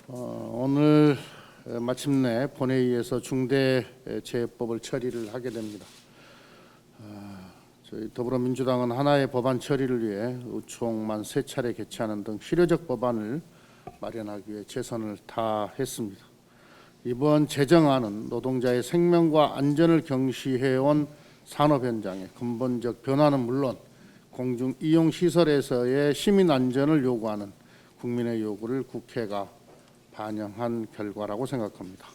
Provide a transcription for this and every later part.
오늘 마침내 본회의에서 중대재해법을 처리를 하게 됩니다. 저희 더불어민주당은 하나의 법안 처리를 위해 의총만 3차례 개최하는 등 실효적 법안을 마련하기 위해 최선을 다했습니다. 이번 제정안은 노동자의 생명과 안전을 경시해온 산업 현장의 근본적 변화는 물론 공중 이용 시설에서의 시민 안전을 요구하는 국민의 요구를 국회가 반영한 결과라고 생각합니다.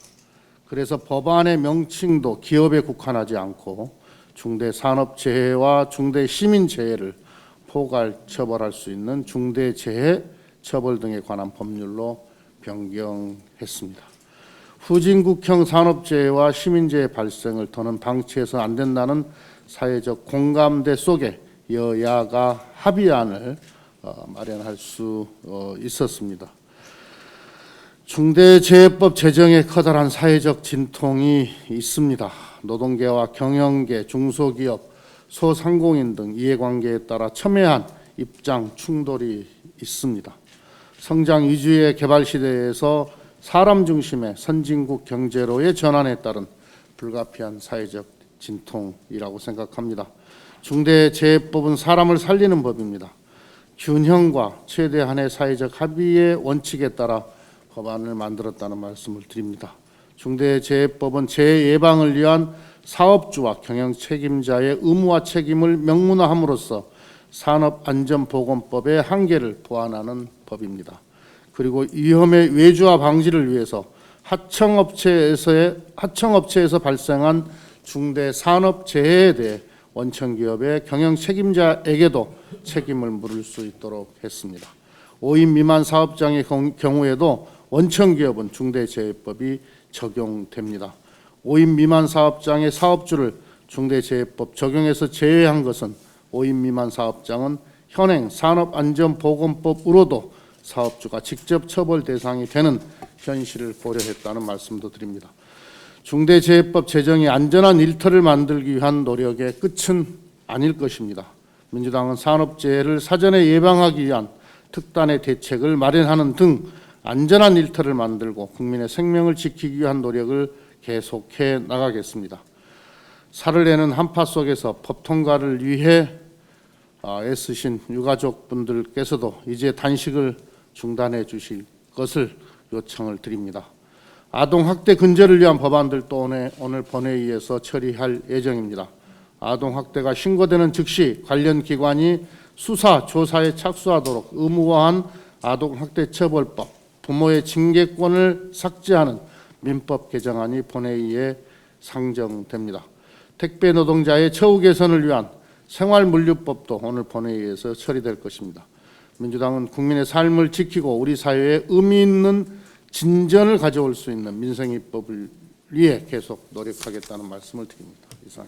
그래서 법안의 명칭도 기업에 국한하지 않고 중대산업재해와 중대시민재해를 포괄 처벌할 수 있는 중대재해처벌 등에 관한 법률로 변경했습니다. 후진국형 산업재해와 시민재해 발생을 더는 방치해서 안 된다는 사회적 공감대 속에 여야가 합의안을 마련할 수 있었습니다. 중대재해법 제정에 커다란 사회적 진통이 있습니다. 노동계와 경영계, 중소기업, 소상공인 등 이해관계에 따라 첨예한 입장 충돌이 있습니다. 성장 위주의 개발 시대에서 사람 중심의 선진국 경제로의 전환에 따른 불가피한 사회적 진통이라고 생각합니다. 중대재해법은 사람을 살리는 법입니다. 균형과 최대한의 사회적 합의의 원칙에 따라 법안을 만들었다는 말씀을 드립니다. 중대재해법은 재해 예방을 위한 사업주와 경영 책임자의 의무와 책임을 명문화함으로써 산업안전보건법의 한계를 보완하는 법입니다. 그리고 위험의 외주화 방지를 위해서 하청업체에서 발생한 중대산업재해에 대해 원청기업의 경영 책임자에게도 책임을 물을 수 있도록 했습니다. 5인 미만 사업장의 경우에도 원청기업은 중대재해법이 적용됩니다. 5인 미만 사업장의 사업주를 중대재해법 적용에서 제외한 것은 5인 미만 사업장은 현행 산업안전보건법으로도 사업주가 직접 처벌 대상이 되는 현실을 고려했다는 말씀도 드립니다. 중대재해법 제정이 안전한 일터를 만들기 위한 노력의 끝은 아닐 것입니다. 민주당은 산업재해를 사전에 예방하기 위한 특단의 대책을 마련하는 등 안전한 일터를 만들고 국민의 생명을 지키기 위한 노력을 계속해 나가겠습니다. 살을 내는 한파 속에서 법 통과를 위해 애쓰신 유가족분들께서도 이제 단식을 중단해 주실 것을 요청을 드립니다. 아동학대 근절을 위한 법안들도 오늘 본회의에서 처리할 예정입니다. 아동학대가 신고되는 즉시 관련 기관이 수사, 조사에 착수하도록 의무화한 아동학대처벌법, 부모의 징계권을 삭제하는 민법 개정안이 본회의에 상정됩니다. 택배 노동자의 처우 개선을 위한 생활물류법도 오늘 본회의에서 처리될 것입니다. 민주당은 국민의 삶을 지키고 우리 사회에 의미 있는 진전을 가져올 수 있는 민생입법을 위해 계속 노력하겠다는 말씀을 드립니다. 이상.